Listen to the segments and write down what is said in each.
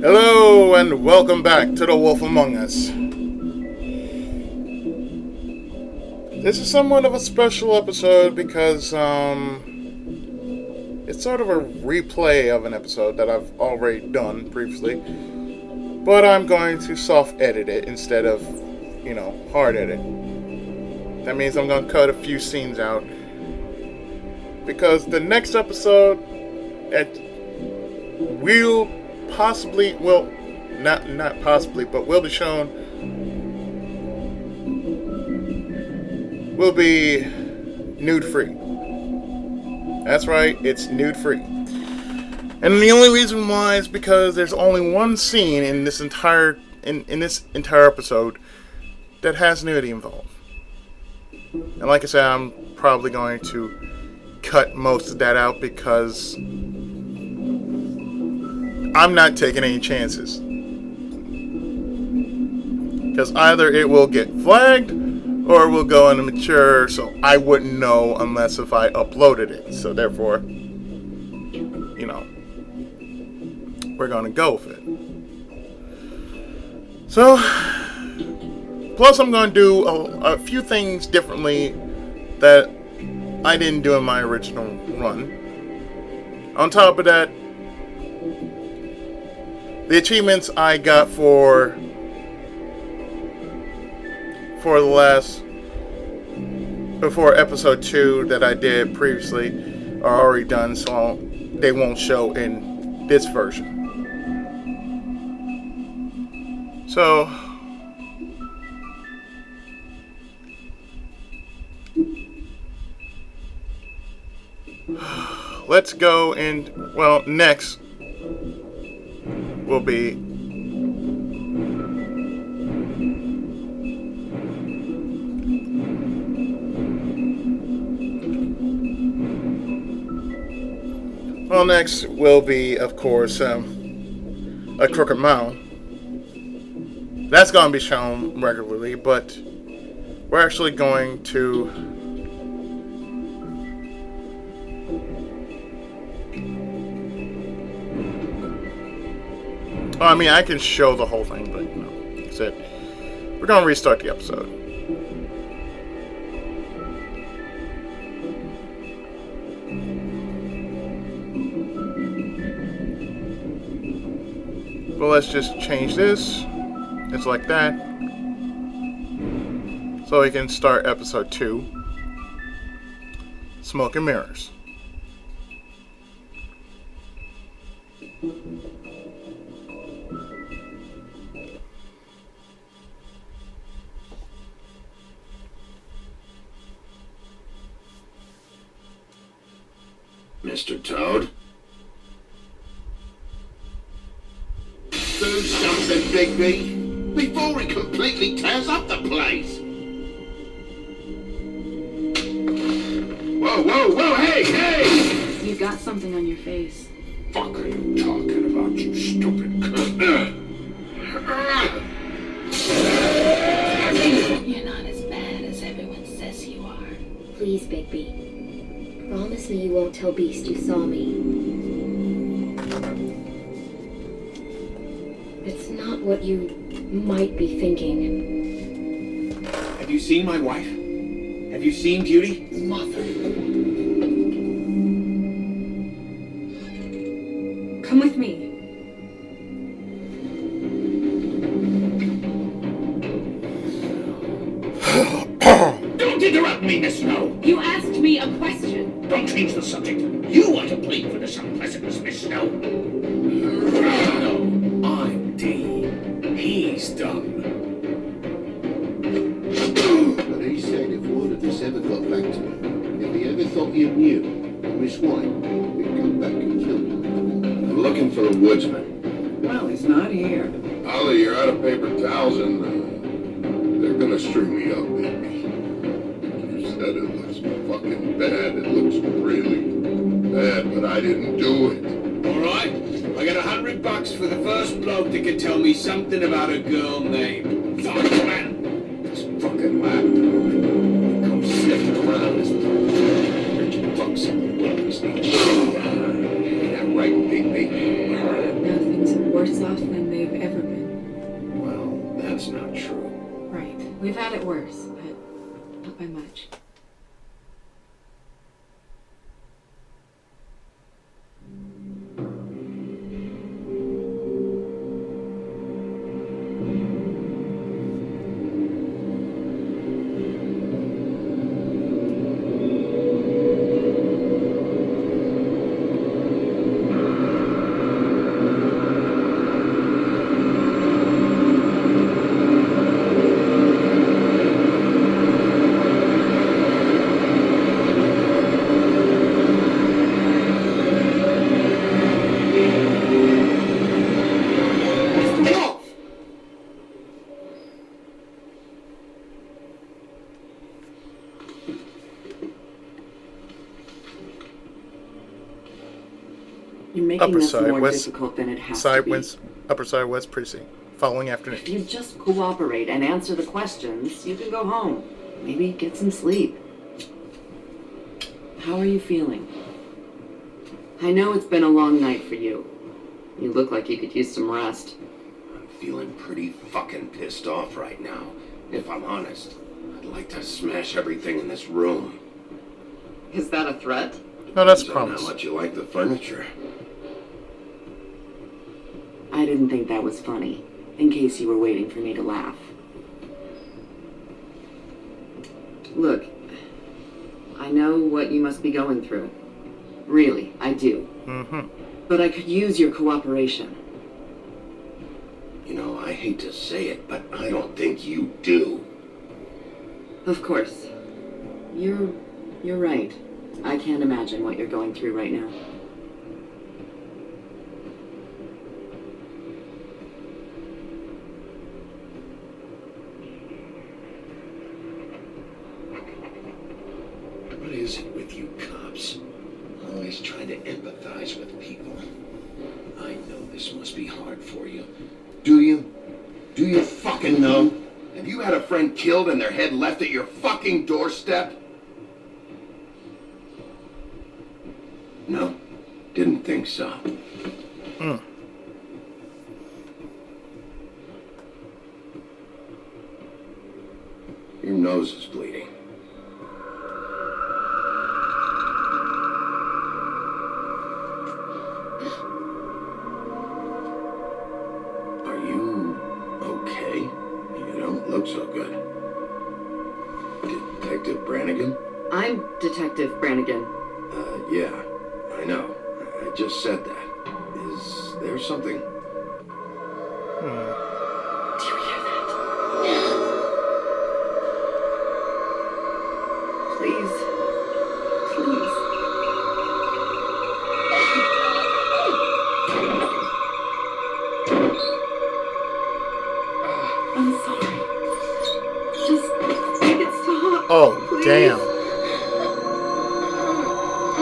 Hello and welcome back to The Wolf Among Us. This is somewhat of a special episode because it's sort of a replay of an episode that I've already done previously, but I'm going to soft edit it instead of, hard edit. That means I'm going to cut a few scenes out because the next episode will possibly, not possibly, but will be shown, will be nude free. That's right, it's nude free. And the only reason why is because there's only one scene in this entire episode that has nudity involved. And like I said, I'm probably going to cut most of that out because I'm not taking any chances. Because either it will get flagged or it will go into mature, so I wouldn't know unless if I uploaded it. So therefore, we're going to go with it. So, plus I'm going to do a few things differently that I didn't do in my original run. On top of that, the achievements I got for episode 2 that I did previously are already done, so they won't show in this version. So let's go and next will be of course a crooked mile. That's going to be shown regularly, but we're actually going to I can show the whole thing, but like I said, we're going to restart the episode. Well, let's just change this. It's like that. So we can start episode 2. Smoke and Mirrors. Mr. Toad? Do something, Bigby, before he completely tears up the place! Whoa, hey! You got something on your face. Fuck are you talking about, you stupid cunt? You're not as bad as everyone says you are. Please, Bigby. Promise me you won't tell Beast you saw me. It's not what you might be thinking. Have you seen my wife? Have you seen Beauty? Mother. Come with me. Don't interrupt me, Miss Snow! You asked me a question. Don't change the subject. You want to plead for this unpleasantness, Miss Snow. No, I'm D. He's dumb. But he said if word of this ever got back to him, if he ever thought you knew, Miss White, he'd come back and kill you. I'm looking for a woodsman. Well, he's not here. Ollie, you're out of paper towels and they're gonna string me up, baby. You said it looks fucking bad. It looks really bad, but I didn't do it. Alright, I got $100 for the first bloke that can tell me something about a girl named. Fuck, man! This fucking lapdog. Come sniffing around this rich fucks in the world. Ain't that right, Bigby? Nothing's worse worse off than they've ever been. Well, that's not true. Right. We've had it worse, but not by much. You're making Upper this side, more west difficult than it has side, to be. west, upper side, west precinct. Following afternoon. If you just cooperate and answer the questions, you can go home. Maybe get some sleep. How are you feeling? I know it's been a long night for you. You look like you could use some rest. I'm feeling pretty fucking pissed off right now, if I'm honest. I'd like to smash everything in this room. Is that a threat? No, that's a Depends on promise. how much you like the furniture. I didn't think that was funny, in case you were waiting for me to laugh. Look, I know what you must be going through. Really, I do. Mm-hmm. But I could use your cooperation. You know, I hate to say it, but I don't think you do. Of course. You're right. I can't imagine what you're going through right now. What is it with you cops? Always trying to empathize with people. I know this must be hard for you. Do you? Do you fucking know? Have you had a friend killed and their head left at your fucking doorstep? No, didn't think so. Your nose is bleeding. Are you okay? You don't look so good. Detective Brannigan? I'm Detective Brannigan. Yeah, I know. I just said that. Is there something? Do you hear that? Please. Please. I'm sorry. Just make it stop. Oh, please. damn.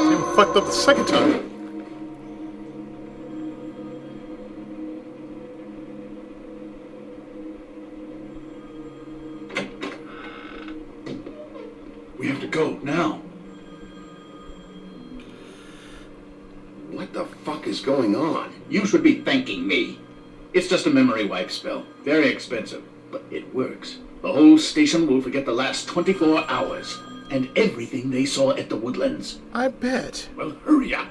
Even fucked up the second time. We have to go now. What the fuck is going on? You should be thanking me. It's just a memory wipe spell. Very expensive, but it works. The whole station will forget the last 24 hours and everything they saw at the Woodlands. I bet. Well, hurry up.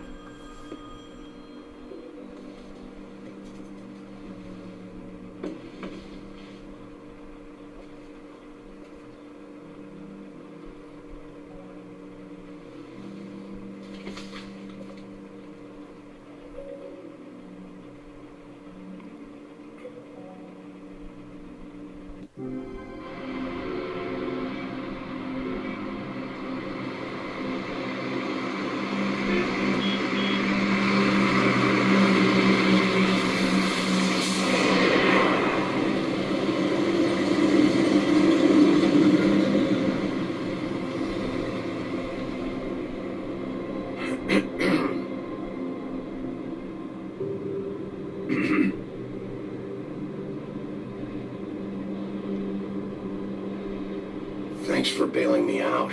Thanks for bailing me out.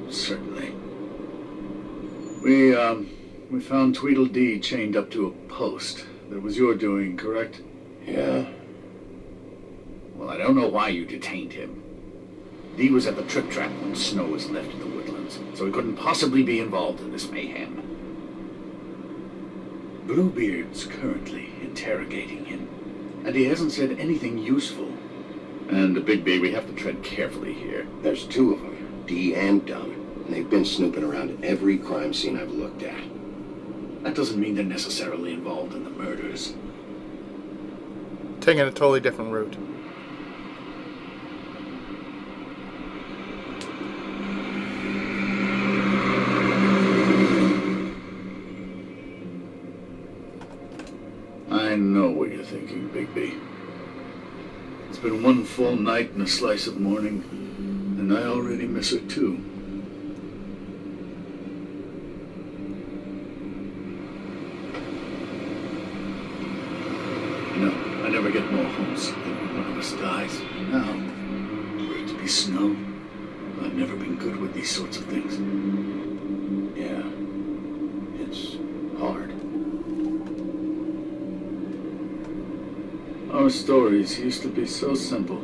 Certainly. We found Tweedle Dee chained up to a post. that was your doing, correct? Yeah. Well, I don't know why you detained him. Dee was at the trip trap when Snow was left in the woodlands, so he couldn't possibly be involved in this mayhem. Bluebeard's currently interrogating him, and he hasn't said anything useful. And Bigby, we have to tread carefully here. There's two of them, Dee and Dum, and they've been snooping around every crime scene I've looked at. That doesn't mean they're necessarily involved in the murders. Taking a totally different route. I know what you're thinking, Bigby. It's been one full night and a slice of morning, and I already miss her too. No, I never get more homesick than when one of us dies. Now, were it to be Snow, I've never been good with these sorts of things. Yeah. It's hard. Our stories used to be so simple.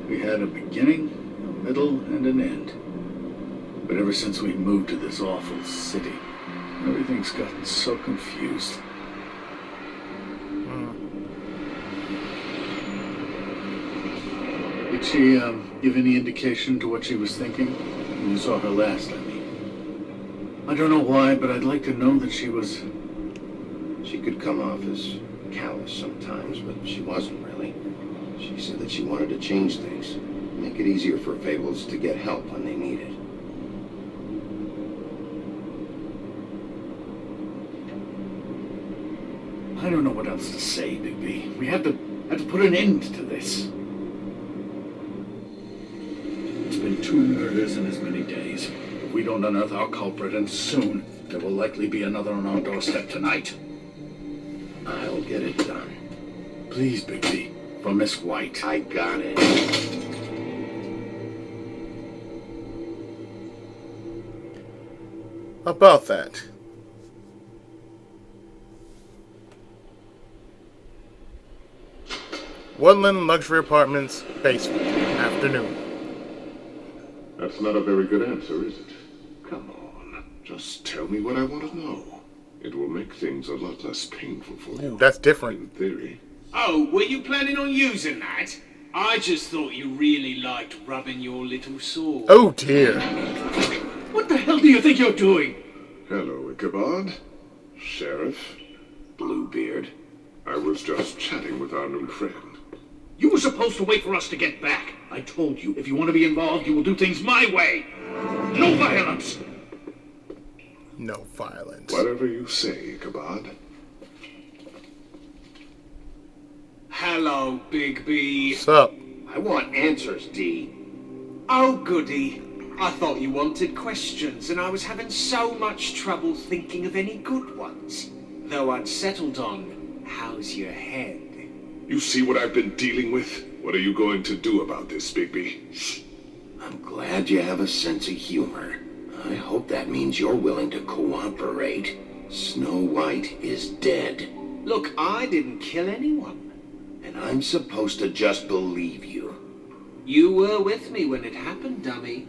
We had a beginning, a middle, and an end. But ever since we moved to this awful city, everything's gotten so confused. Did she give any indication to what she was thinking? When you saw her last, I mean. I don't know why, but I'd like to know that she was... She could come off as callous sometimes, but she wasn't really. She said that she wanted to change things, make it easier for Fables to get help when they need it. I don't know what else to say, Bigby. We have to put an end to this. It's been 2 murders in as many days. If we don't unearth our culprit, and soon, there will likely be another on our doorstep tonight. I'll get it done. Please, Bigby, for Miss White. I got it. About that. Woodland Luxury Apartments, basement, afternoon. That's not a very good answer, is it? Come on. Just tell me what I want to know. It will make things a lot less painful for you. Ooh, that's different. In theory. Oh, were you planning on using that? I just thought you really liked rubbing your little sword. Oh dear. What the hell do you think you're doing? Hello, Ichabod. Sheriff. Bluebeard. I was just chatting with our new friend. You were supposed to wait for us to get back. I told you, if you want to be involved, you will do things my way. No violence! No violence. Whatever you say, Ichabod. Hello, Bigby. What's up? I want answers, Dee. Oh, goody. I thought you wanted questions, and I was having so much trouble thinking of any good ones. Though I'd settled on, how's your head? You see what I've been dealing with? What are you going to do about this, Bigby? I'm glad you have a sense of humor. I hope that means you're willing to cooperate. Snow White is dead. Look, I didn't kill anyone. And I'm supposed to just believe you. You were with me when it happened, dummy.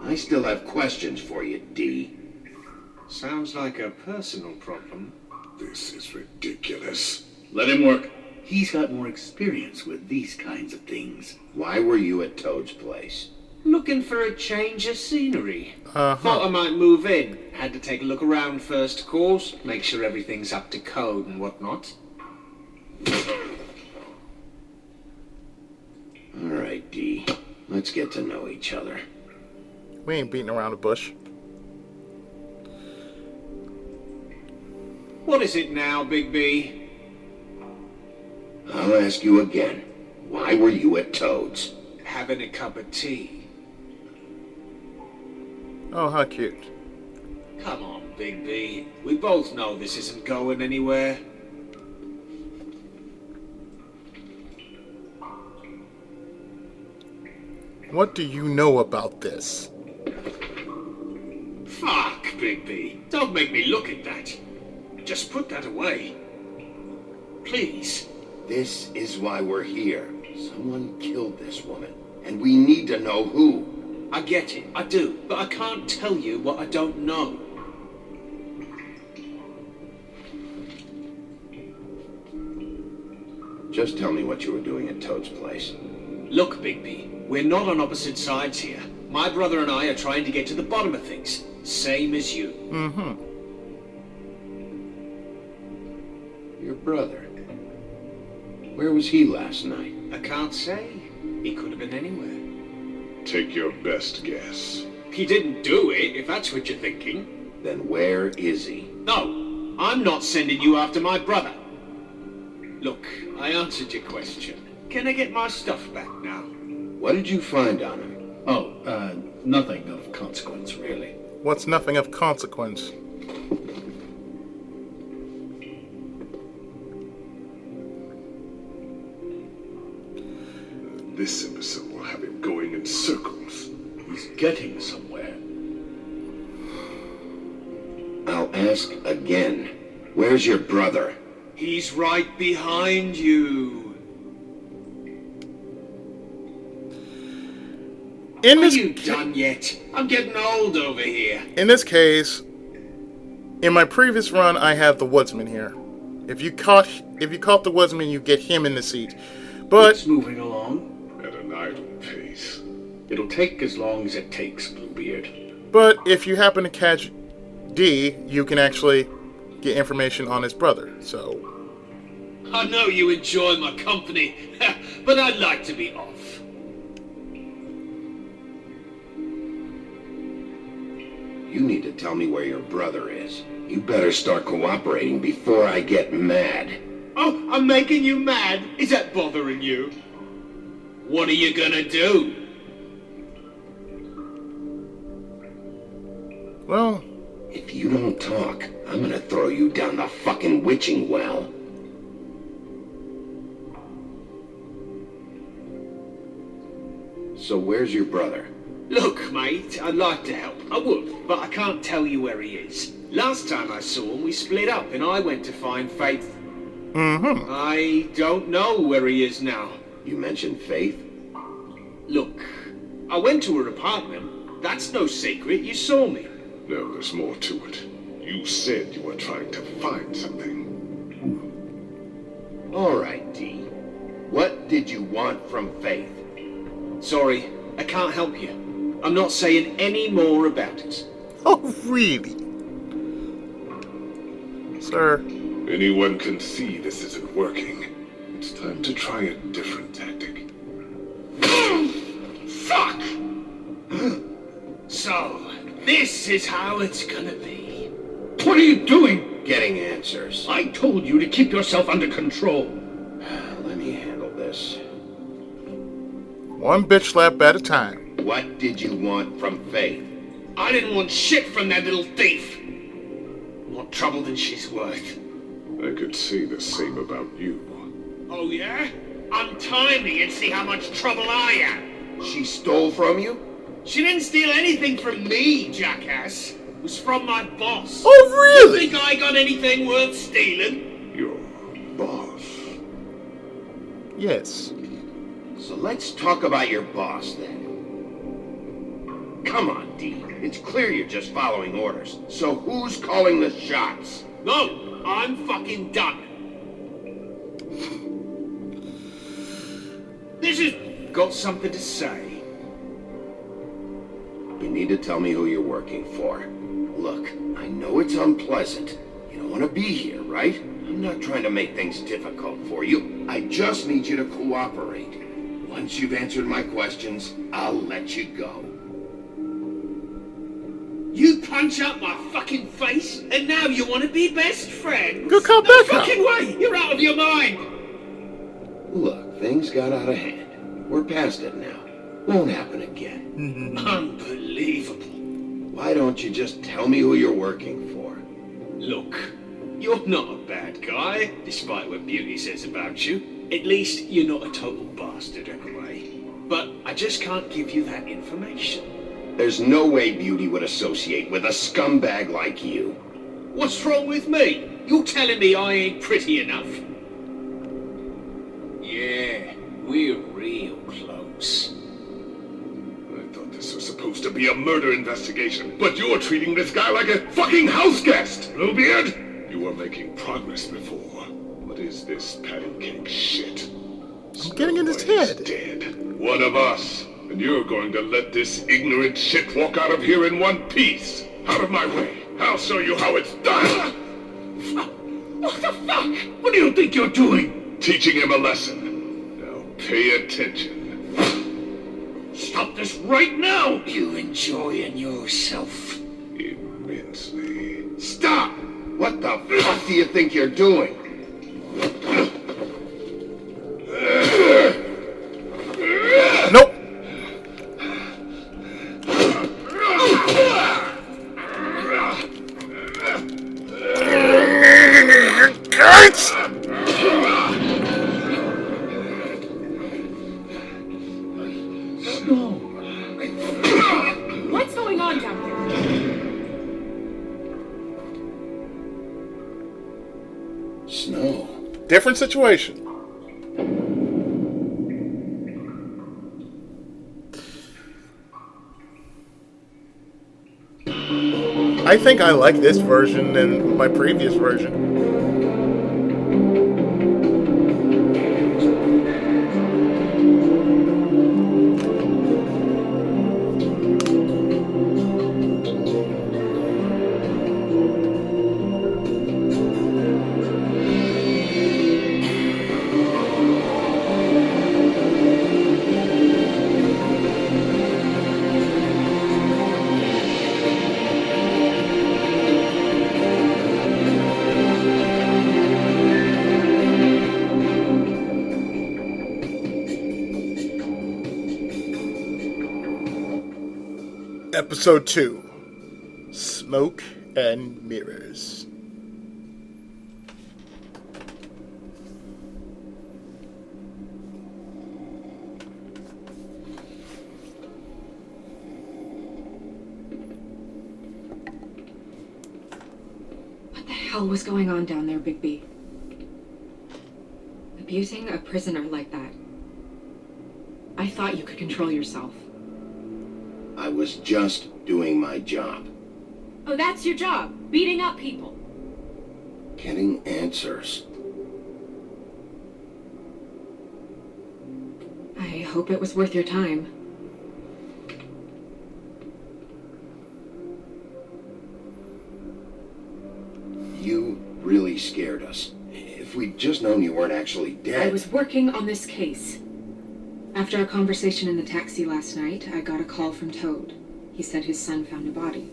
I still have questions for you, Dee. Sounds like a personal problem. This is ridiculous. Let him work. He's got more experience with these kinds of things. Why were you at Toad's place? Looking for a change of scenery. Uh-huh. Thought I might move in. Had to take a look around first, of course. Make sure everything's up to code and whatnot. All right, Dee. Let's get to know each other. We ain't beating around the bush. What is it now, Bigby? I'll ask you again. Why were you at Toad's? Having a cup of tea. Oh, how cute. Come on, Bigby. We both know this isn't going anywhere. What do you know about this? Fuck, Bigby. Don't make me look at that. just put that away. Please. This is why we're here. Someone killed this woman, and we need to know who. I get it, I do, but I can't tell you what I don't know. Just tell me what you were doing at Toad's place. Look, Bigby, we're not on opposite sides here. My brother and I are trying to get to the bottom of things. Same as you. Mm-hmm. Your brother. Where was he last night? I can't say. He could have been anywhere. Take your best guess. He didn't do it, if that's what you're thinking. Then where is he? No, I'm not sending you after my brother. Look, I answered your question. Can I get my stuff back now? What did you find on him? Oh, nothing of consequence, really. What's nothing of consequence? This imbecile will have him going in circles. He's getting somewhere. I'll ask again. Where's your brother? He's right behind you. In Are this you done yet? I'm getting old over here. In this case, in my previous run, I have the woodsman here. If you caught the woodsman, you get him in the seat. But It's moving along. At an idle pace. It'll take as long as it takes, Bluebeard. But if you happen to catch D, you can actually get information on his brother. So I know you enjoy my company, but I'd like to be off. You need to tell me where your brother is. You better start cooperating before I get mad. Oh, I'm making you mad? Is that bothering you? What are you gonna do? well, If you don't talk, I'm gonna throw you down the fucking witching well. So where's your brother? Look, mate, I'd like to help. I would, but I can't tell you where he is. Last time I saw him, we split up and I went to find Faith. mm-hmm. I don't know where he is now. You mentioned Faith? Look, I went to her apartment. That's no secret. You saw me. No, there's more to it. You said you were trying to find something. All right, D. What did you want from Faith? Sorry, I can't help you. I'm not saying any more about it. Oh, really? Sir, Anyone can see this isn't working. It's time to try a different tactic. Fuck! So, this is how it's gonna be. What are you doing? Getting answers. I told you to keep yourself under control. Let me handle this. one bitch slap at a time. What did you want from Faith? I didn't want shit from that little thief. More trouble than she's worth. I could say the same about you. Oh yeah? Untie me and see how much trouble I am. She stole from you? She didn't steal anything from me, jackass. It was from my boss. Oh, really? You think I got anything worth stealing? Your boss. Yes. So let's talk about your boss then. Come on, D. It's clear you're just following orders. So who's calling the shots? No, I'm fucking done. This is... got something to say. You need to tell me who you're working for. Look, I know it's unpleasant. You don't want to be here, right? I'm not trying to make things difficult for you. I just need you to cooperate. Once you've answered my questions, I'll let you go. You punch out my fucking face, and now you want to be best friends? Go come No back up. fucking way! You're out of your mind! Look, things got out of hand. We're past it now. Won't happen again. Unbelievable. Why don't you just tell me who you're working for? Look, you're not a bad guy, despite what Beauty says about you. At least you're not a total bastard anyway. But I just can't give you that information. There's no way Beauty would associate with a scumbag like you. What's wrong with me? You're telling me I ain't pretty enough? Yeah, we're real close. I thought this was supposed to be a murder investigation, but you're treating this guy like a fucking house guest, Bluebeard! You were making progress before. What is this patty cake shit? I'm getting in his Snow White is head. dead. One of us. And you're going to let this ignorant shit walk out of here in one piece. Out of my way. I'll show you how it's done. What the fuck? What do you think you're doing? Teaching him a lesson. Now pay attention. Stop this right now! You enjoying yourself? Immensely. Stop! What the fuck do you think you're doing? Nope. Guys! What's going on down there? Snow. Different situation. I think I like this version than my previous version. Episode 2, Smoke and Mirrors. What the hell was going on down there, Bigby? Abusing a prisoner like that. I thought you could control yourself. I was just doing my job. Oh, that's your job. Beating up people. Getting answers. I hope it was worth your time. You really scared us. If we'd just known you weren't actually dead. I was working on this case. After our conversation in the taxi last night, I got a call from Toad. He said his son found a body.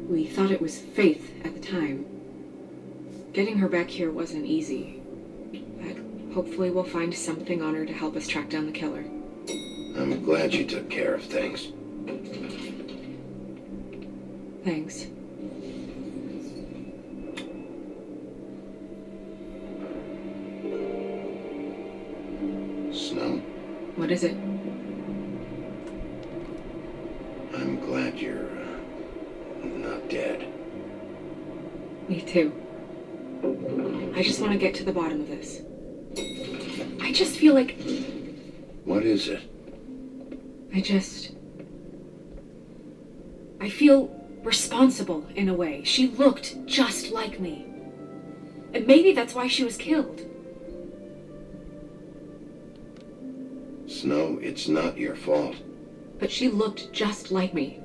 We thought it was Faith at the time. Getting her back here wasn't easy, but hopefully we'll find something on her to help us track down the killer. I'm glad you took care of things. Thanks. Snow, What is it? I'm glad you're not dead. Me too. I just want to get to the bottom of this. I just feel like... What is it? I feel responsible in a way. She looked just like me. And maybe that's why she was killed. Snow, it's not your fault. But she looked just like me.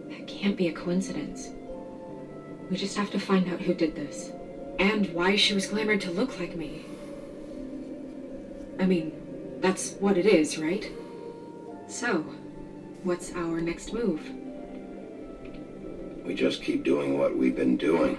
That can't be a coincidence. We just have to find out who did this. And why she was glamoured to look like me. I mean, that's what it is, right? So, what's our next move? We just keep doing what we've been doing.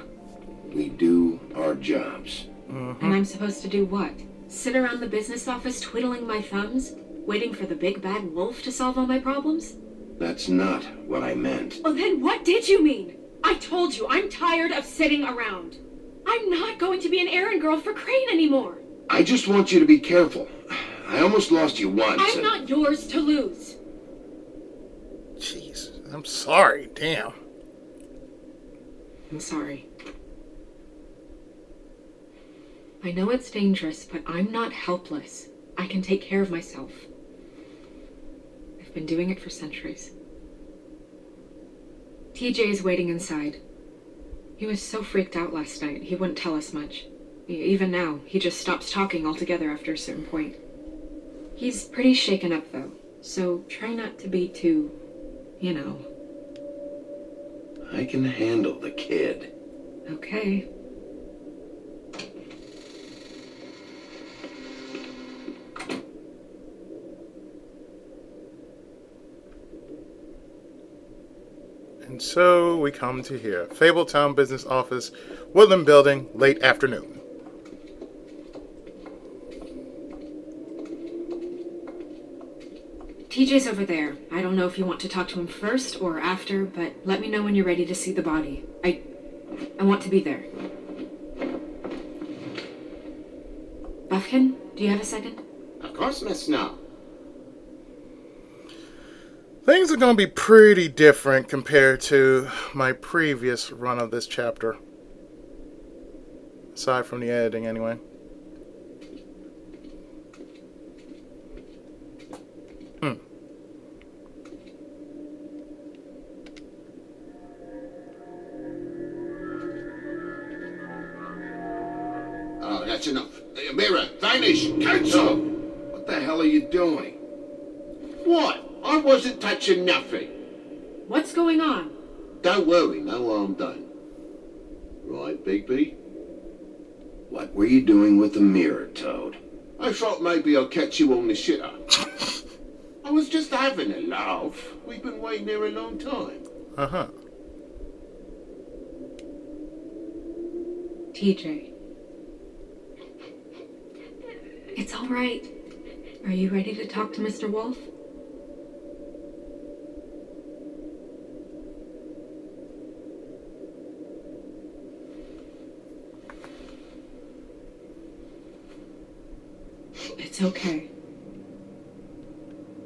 We do our jobs. And I'm supposed to do what? Sit around the business office twiddling my thumbs, waiting for the big bad wolf to solve all my problems? That's not what I meant. Well, then what did you mean? I told you, I'm tired of sitting around. I'm not going to be an errand girl for Crane anymore. I just want you to be careful. I almost lost you once. I'm not yours to lose. Jeez, I'm sorry, damn. I'm sorry. I know it's dangerous, but I'm not helpless. I can take care of myself. I've been doing it for centuries. TJ is waiting inside. He was so freaked out last night, he wouldn't tell us much. Even now, he just stops talking altogether after a certain point. He's pretty shaken up, though, so try not to be too, you know. I can handle the kid. Okay. And so we come to here. Fabletown Business Office, Woodland Building, late afternoon. TJ's over there. I don't know if you want to talk to him first or after, but let me know when you're ready to see the body. I want to be there. Buffkin, do you have a second? Of course, Miss Snow. Things are going to be pretty different compared to my previous run of this chapter. Aside from the editing, anyway. Oh, that's enough. Mira, vanish! Cancel! What the hell are you doing? What? I wasn't touching nothing. What's going on? Don't worry, no harm done. Right, Bigby? What were you doing with the mirror, Toad? I thought maybe I'd catch you on the shitter. I was just having a laugh. We've been waiting here a long time. Uh-huh. TJ. It's all right. Are you ready to talk to Mr. Wolf? It's okay.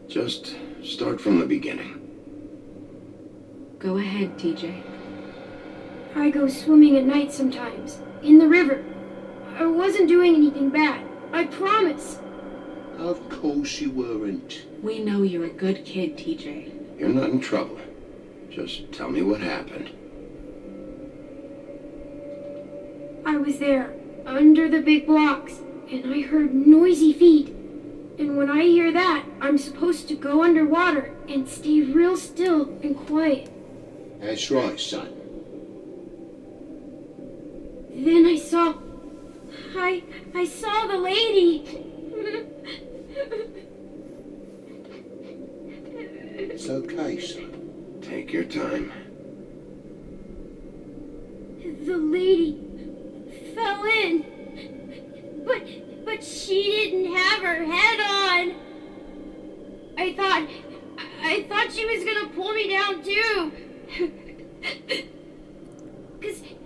Just start from the beginning. Go ahead, TJ. I go swimming at night sometimes, in the river. I wasn't doing anything bad, I promise. Of course you weren't. We know you're a good kid, TJ. You're not in trouble. Just tell me what happened. I was there, under the big blocks, and I heard noisy feet. And when I hear that, I'm supposed to go underwater and stay real still and quiet. That's right, son. Then I saw the lady. It's okay, son. Take your time. The lady fell in. But she didn't have her head on. I thought she was gonna pull me down too.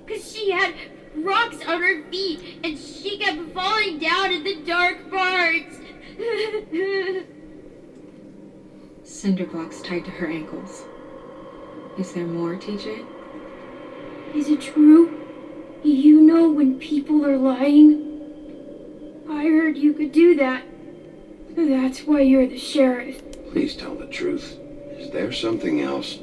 Cause she had rocks on her feet and she kept falling down in the dark parts. Cinder blocks tied to her ankles. Is there more, TJ? Is it true? You know when people are lying? I heard you could do that. That's why you're the sheriff. Please tell the truth. Is there something else?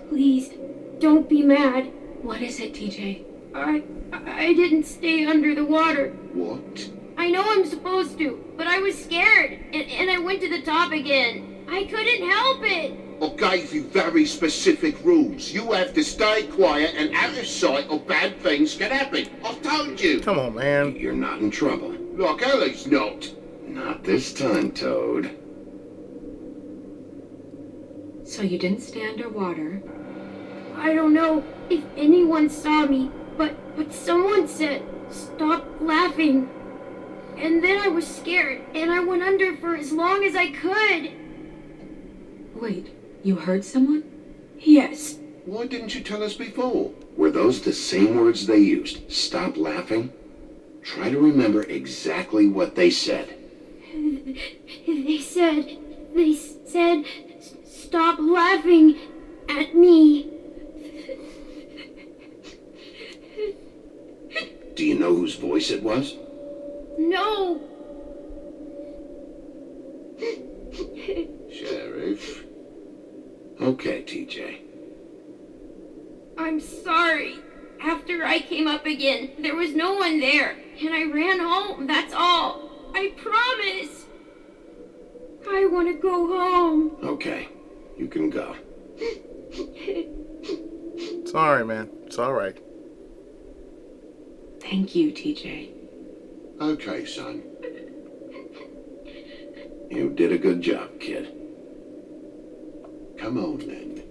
Please, don't be mad. What is it, TJ? I didn't stay under the water. What? I know I'm supposed to, but I was scared, and I went to the top again. I couldn't help it. I gave you very specific rules. You have to stay quiet and out of sight or bad things can happen. I've told you. Come on, man. You're not in trouble. Like Ellie's not. Not this time, Toad. So you didn't stay underwater? I don't know if anyone saw me, but someone said, stop laughing. And then I was scared, and I went under for as long as I could. Wait, you heard someone? Yes. Why didn't you tell us before? Were those the same words they used? Stop laughing? Try to remember exactly what they said. They said, stop laughing at me. know whose voice it was? No! Sheriff? Okay, TJ. I'm sorry. After I came up again, there was no one there, and I ran home, that's all. I promise. I want to go home. Okay, you can go. It's alright, man. It's alright. Thank you, TJ. Okay, son. You did a good job, kid. Come on, then.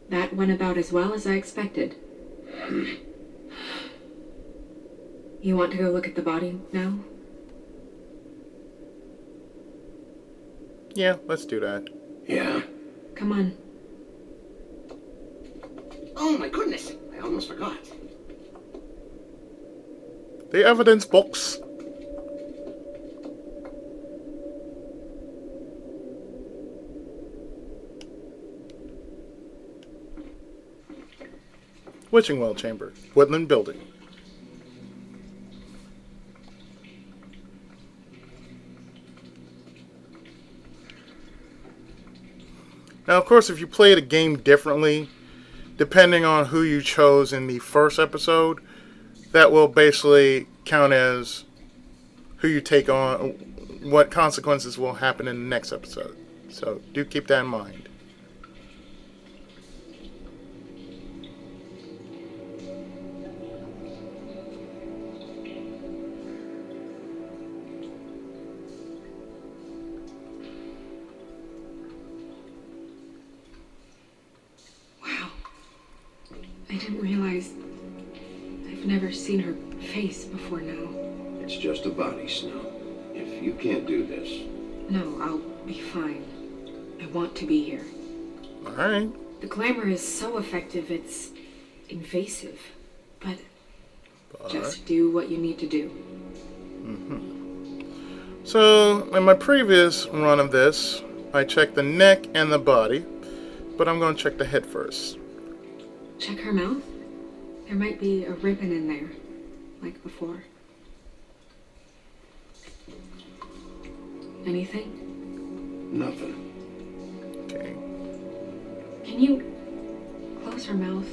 That went about as well as I expected. You want to go look at the body now? Yeah, let's do that. Yeah. Come on. Oh my goodness, I almost forgot. The evidence books. Witching Well Chamber, Woodland Building. Now, of course, if you play the game differently, depending on who you chose in the first episode, that will basically count as who you take on, what consequences will happen in the next episode. So do keep that in mind. I didn't realize I've never seen her face before now. It's just a body, Snow. If you can't do this... No, I'll be fine. I want to be here. Alright. The glamour is so effective, it's invasive. But just do what you need to do. So, in my previous run of this, I checked the neck and the body, but I'm going to check the head first. Check her mouth. There might be a ribbon in there, like before. Anything? Nothing. Okay. Can you close her mouth?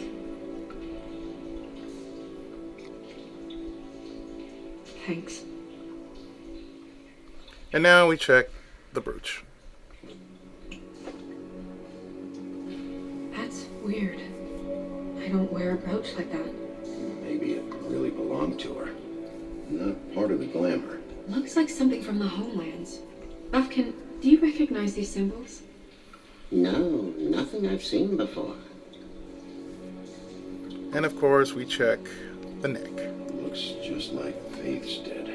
Thanks. And now we check the brooch. That's weird. I don't wear a brooch like that. Maybe it really belonged to her. Not part of the glamour. Looks like something from the homelands. Buffkin, do you recognize these symbols? No, nothing I've seen before. And of course, we check the neck. Looks just like Faith's did.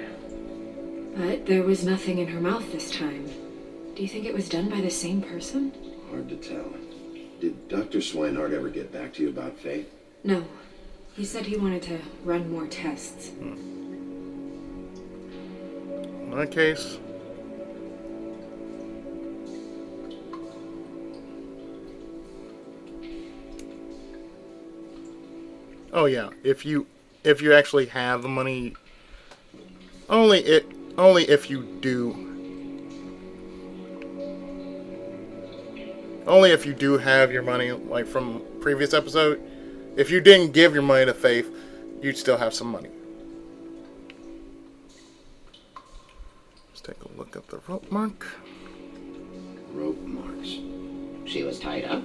But there was nothing in her mouth this time. Do you think it was done by the same person? Hard to tell. Did Dr. Swinehart ever get back to you about Faith? No. He said he wanted to run more tests. In that case... Oh yeah, if you actually have the money, only if you do have your money, like from previous episode. If you didn't give your money to Faith, you'd still have some money. Let's take a look at the rope mark. Rope marks. She was tied up?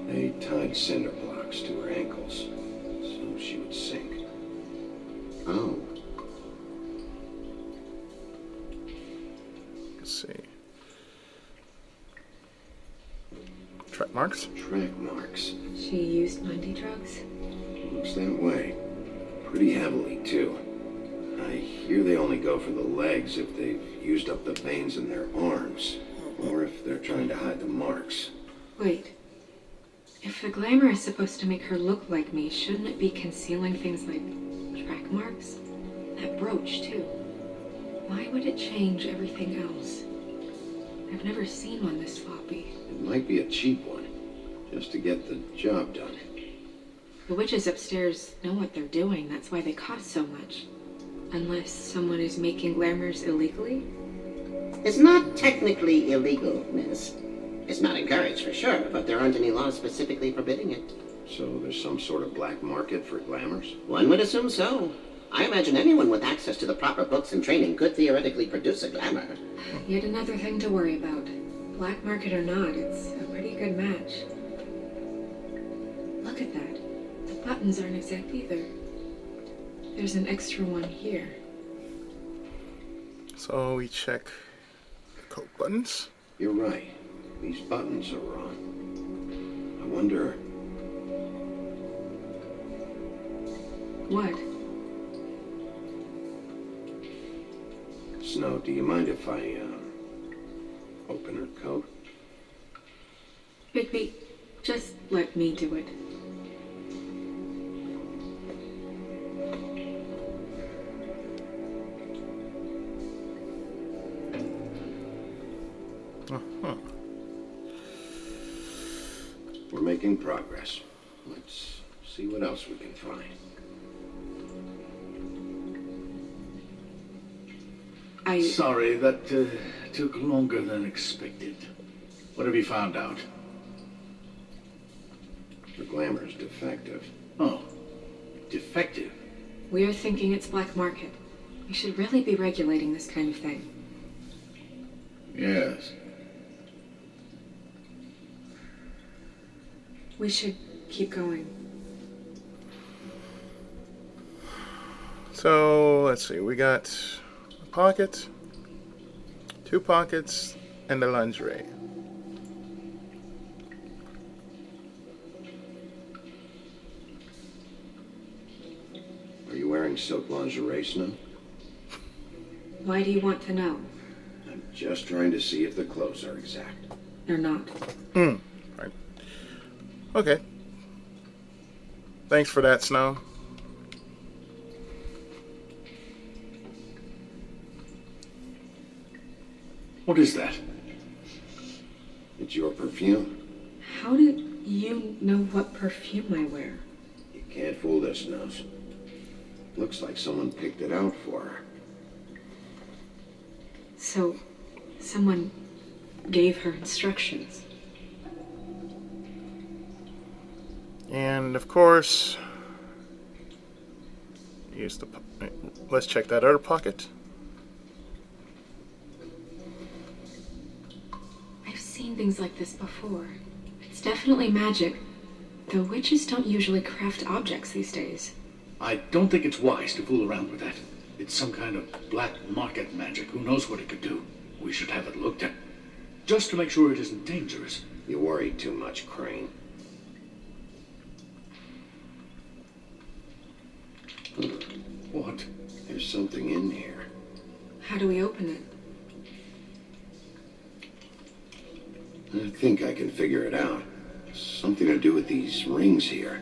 They tied cinder blocks to her ankles, so she would sink. Oh. Let's see. Track marks? Track marks. She used Monday drugs? Looks that way. Pretty heavily, too. I hear they only go for the legs if they've used up the veins in their arms, or if they're trying to hide the marks. Wait. If the glamour is supposed to make her look like me, shouldn't it be concealing things like track marks? That brooch, too. Why would it change everything else? I've never seen one this floppy. It might be a cheap one, just to get the job done. The witches upstairs know what they're doing. That's why they cost so much. Unless someone is making glamours illegally? It's not technically illegal, miss. It's not encouraged for sure, but there aren't any laws specifically forbidding it. So there's some sort of black market for glamours? One would assume so. I imagine anyone with access to the proper books and training could theoretically produce a glamour. Yet another thing to worry about. Black market or not, it's a pretty good match. Look at that. The buttons aren't exact either. There's an extra one here. So we check the coat buttons. You're right. These buttons are wrong. I wonder... What? Snow, do you mind if I, open her coat? Bigby, just let me do it. Uh-huh. We're making progress. Let's see what else we can find. Sorry, that took longer than expected. What have you found out? The glamour's defective. Oh, defective? We're thinking it's black market. We should really be regulating this kind of thing. Yes. We should keep going. So, let's see. We got a pocket, 2 pockets, and the lingerie. Are you wearing silk lingerie, Snow? Why do you want to know? I'm just trying to see if the clothes are exact. They're not. Right. Okay. Thanks for that, Snow. What is that? It's your perfume. How do you know what perfume I wear? You can't fool this, Snow. Looks like someone picked it out for her. So, someone gave her instructions. And of course, use the. Let's check that other pocket. I've seen things like this before. It's definitely magic, though witches don't usually craft objects these days. I don't think it's wise to fool around with that. It's some kind of black market magic. Who knows what it could do? We should have it looked at. Just to make sure it isn't dangerous. You worry too much, Crane. What? There's something in here. How do we open it? I think I can figure it out. Something to do with these rings here.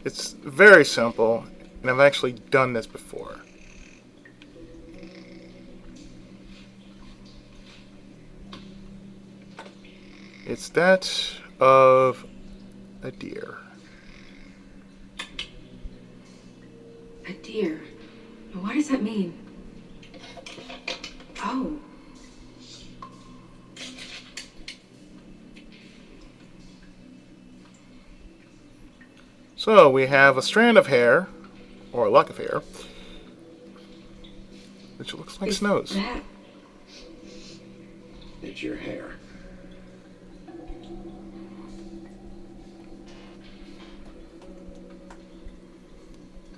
It's very simple, and I've actually done this before. It's that of a deer. A deer? What does that mean? Oh. So we have a strand of hair, or a lock of hair, which looks like Snow's. That? It's your hair.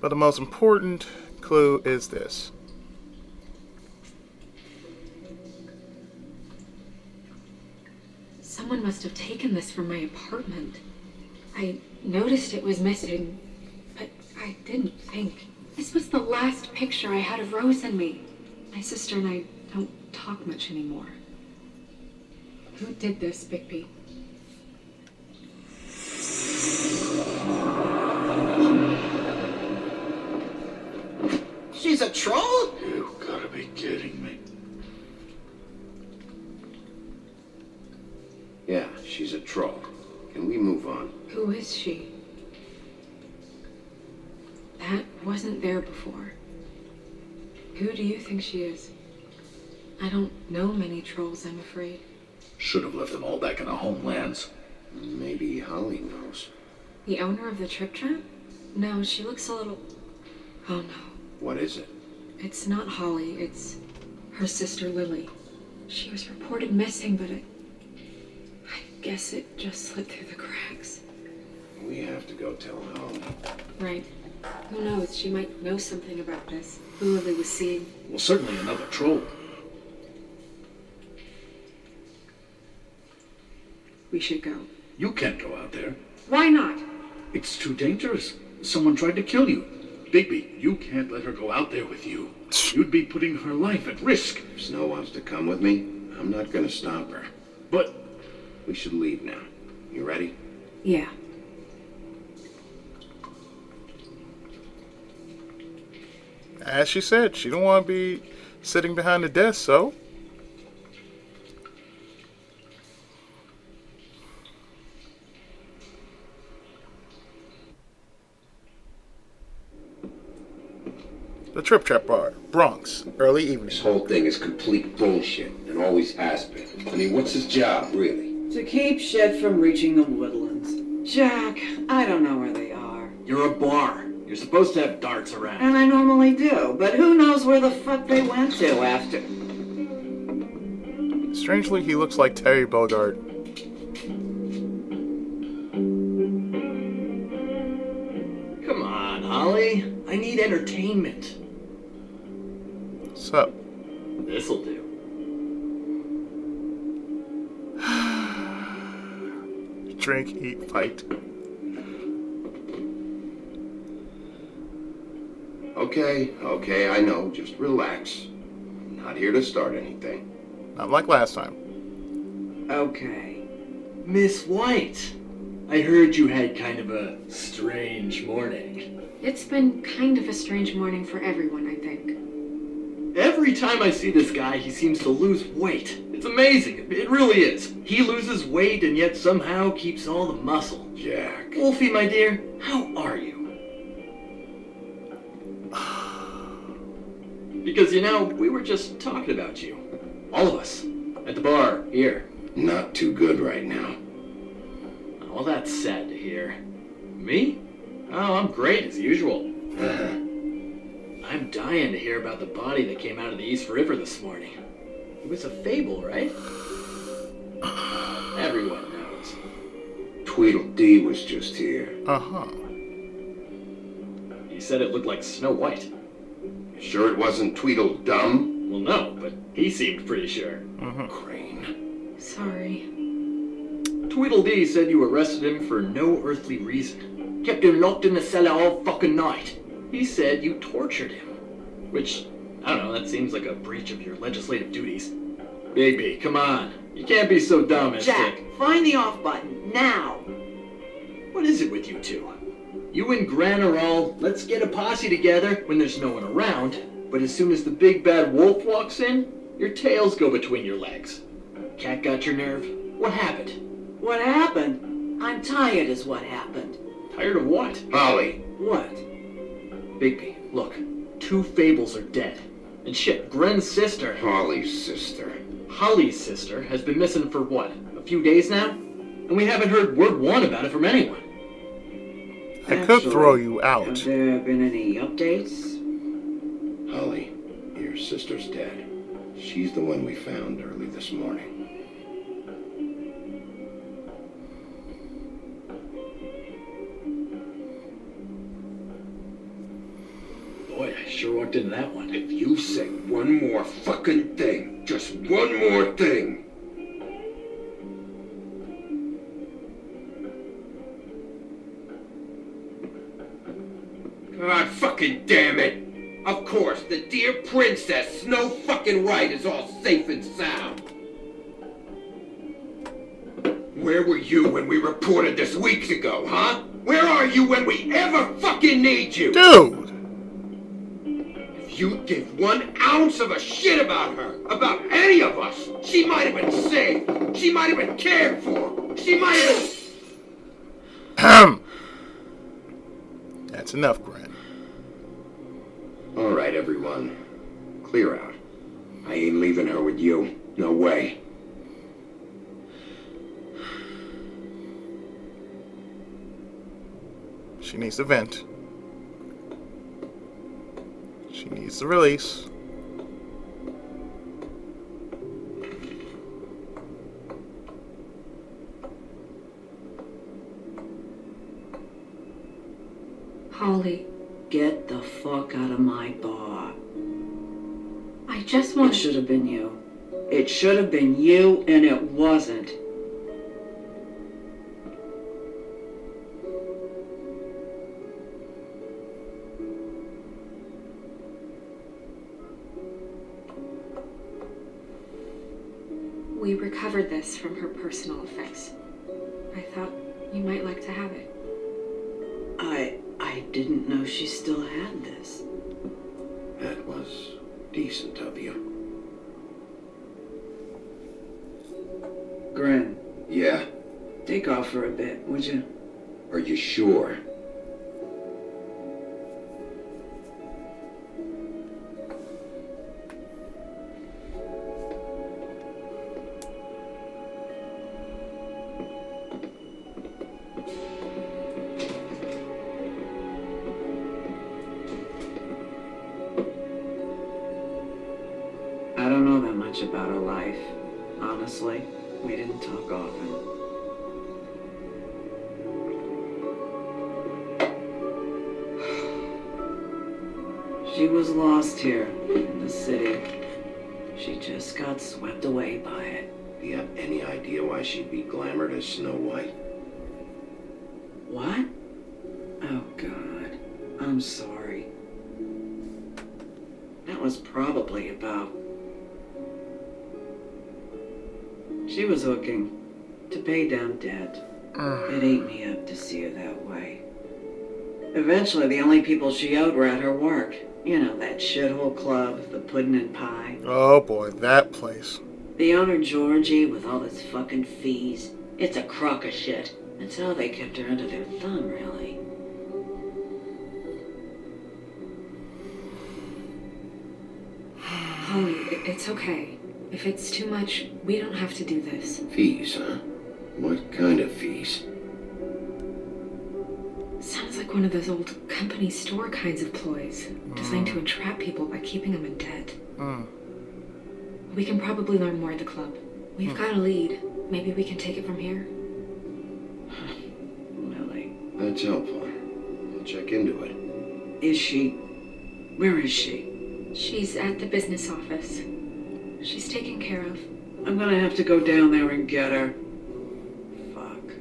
But the most important clue is this. Someone must have taken this from my apartment. I noticed it was missing, but I didn't think. This was the last picture I had of Rose and me. My sister and I don't talk much anymore. Who did this, Bigby? She's a troll? You gotta be kidding me. Yeah, she's a troll. Can we move on? Who is she? That wasn't there before. Who do you think she is? I don't know many trolls, I'm afraid. Should have left them all back in their homelands. Maybe Holly knows. The owner of the Trip Trap? No, she looks a little... Oh no. What is it? It's not Holly, it's her sister Lily. She was reported missing, but I guess it just slipped through the cracks. We have to go tell Holly. Right. Who knows, she might know something about this. Who Lily was seeing. Well, certainly another troll. We should go. You can't go out there. Why not? It's too dangerous. Someone tried to kill you. Bigby, you can't let her go out there with you. You'd be putting her life at risk. If Snow wants to come with me, I'm not gonna stop her. But we should leave now. You ready? Yeah. As she said, she don't want to be sitting behind the desk, so... The Trip Trap Bar, Bronx, early evening. This whole thing is complete bullshit, and always has been. I mean, what's his job, really? To keep shit from reaching the woodlands. Jack, I don't know where they are. You're a bar. You're supposed to have darts around. And I normally do, but who knows where the fuck they went to after. Strangely, he looks like Terry Bogard. Come on, Holly. I need entertainment. What's up? This'll do. Drink, eat, fight. Okay, I know. Just relax. I'm not here to start anything. Not like last time. Okay. Miss White, I heard you had kind of a strange morning. It's been kind of a strange morning for everyone, I think. Every time I see this guy, he seems to lose weight. It's amazing. It really is. He loses weight and yet somehow keeps all the muscle. Jack. Wolfie, my dear, how are you? Because, you know, we were just talking about you. All of us. At the bar, here. Not too good right now. Well, that's sad to hear. Me? Oh, I'm great as usual. I'm dying to hear about the body that came out of the East River this morning. It was a fable, right? Everyone knows. Tweedle Dee was just here. Uh-huh. He said it looked like Snow White. Sure it wasn't Tweedle Dum? Well, no, but he seemed pretty sure. Crane. Sorry. Tweedle Dee said you arrested him for no earthly reason. Kept him locked in the cellar all fucking night. He said you tortured him. Which, I don't know, that seems like a breach of your legislative duties. Bigby, come on. You can't be so dumb as Jack, to... find the off button, now! What is it with you two? You and Gran are all, let's get a posse together when there's no one around, but as soon as the big bad wolf walks in, your tails go between your legs. Cat got your nerve? What happened? What happened? I'm tired is what happened. Tired of what? Holly. What? Bigby, look. 2 fables are dead. And shit, Gren's sister... Holly's sister. Holly's sister has been missing for what? A few days now? And we haven't heard word one about it from anyone. I could throw you out. Have there been any updates? Holly, your sister's dead. She's the one we found early this morning. Boy, I sure walked into that one. If you say one more fucking thing, just one more thing. God fucking damn it! Of course, the dear princess Snow fucking White is all safe and sound. Where were you when we reported this weeks ago, huh? Where are you when we ever fucking need you? Dude! If you give 1 ounce of a shit about her, about any of us, she might have been saved. She might have been cared for. She might have been... That's enough, Gren. All right, everyone. Clear out. I ain't leaving her with you. No way. She needs to vent. She needs to release. Holly, Get the fuck out of my bar. I just It want should have been you. It should have been you, and it wasn't. We recovered this from her personal effects. I thought you might like to have it. I didn't know she still had this. That was decent of you. Gren, Yeah? take off for a bit, would you? Are you sure? I don't know that much about her life. Honestly, we didn't talk often. She was lost here in the city. She just got swept away by it. Do you have any idea why she'd be glamoured as Snow White? What? Oh, God. I'm sorry. That was probably about... She was hooking to pay down debt. It ate me up to see her that way. Eventually, the only people she owed were at her work. You know, that shithole club, the Puddin' and Pie. Oh boy, that place. The owner, Georgie, with all his fucking fees. It's a crock of shit. That's how they kept her under their thumb, really. Holly, it's okay. If it's too much, we don't have to do this. Fees, huh? What kind of fees? Sounds like one of those old company store kinds of ploys, designed to entrap people by keeping them in debt. We can probably learn more at the club. We've got a lead. Maybe we can take it from here. Really? That's helpful. I'll check into it. Is she... Where is she? She's at the business office. She's taken care of. I'm gonna have to go down there and get her. Fuck.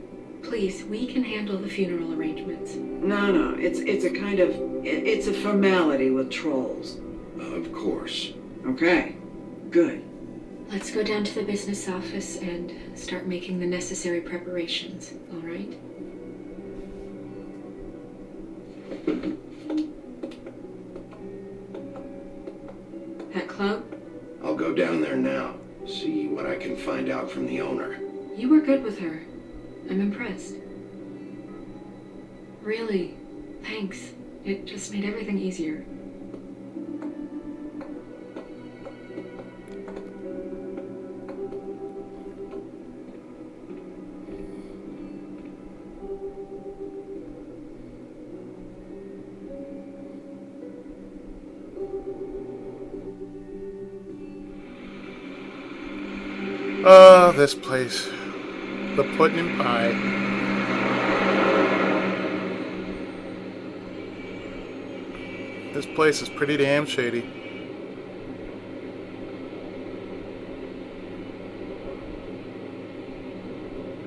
Please, we can handle the funeral arrangements. No, it's a kind of... It's a formality with trolls. Of course. Okay, good. Let's go down to the business office and start making the necessary preparations, all right? That club? I'll go down there now. See what I can find out from the owner. You were good with her. I'm impressed. Really, thanks. It just made everything easier. Oh, this place. The Puddin' and Pie. This place is pretty damn shady.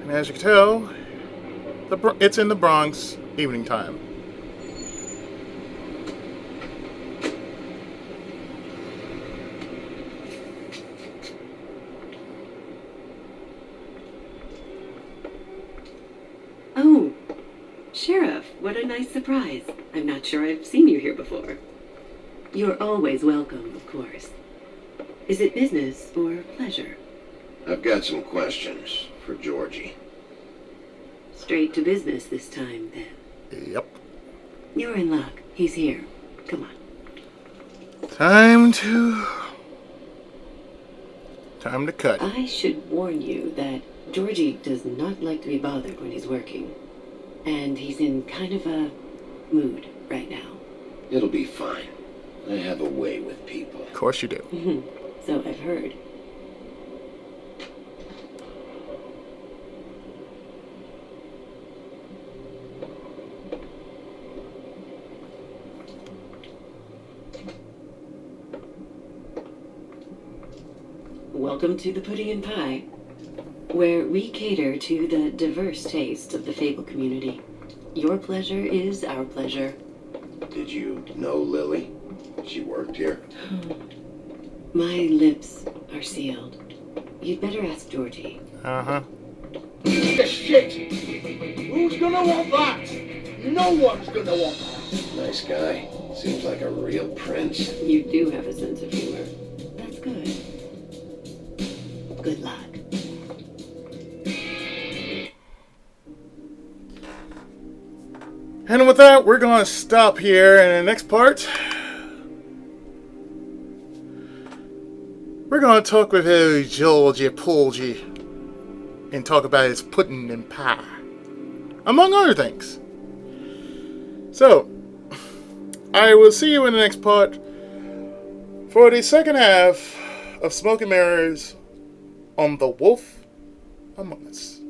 And as you can tell, it's in the Bronx, evening time. Oh, Sheriff, what a nice surprise. I'm not sure I've seen you here before. You're always welcome, of course. Is it business or pleasure? I've got some questions for Georgie. Straight to business this time, then. Yep. You're in luck. He's here. Come on. Time to cut. I should warn you that Georgie does not like to be bothered when he's working. And he's in kind of a mood right now. It'll be fine. I have a way with people. Of course you do. So I've heard. Welcome to the Pudding and Pie, where we cater to the diverse tastes of the Fable community. Your pleasure is our pleasure. Did you know Lily? She worked here? My lips are sealed. You'd better ask Georgie. Uh-huh. Shit! Who's gonna want that? No one's gonna want that. Nice guy. Seems like a real prince. You do have a sense of humor. That's good. Good luck. And with that, we're going to stop here. And in the next part, we're going to talk with Georgie Porgy and talk about his pudding and pie, among other things. So, I will see you in the next part for the second half of Smoke and Mirrors on The Wolf Among Us.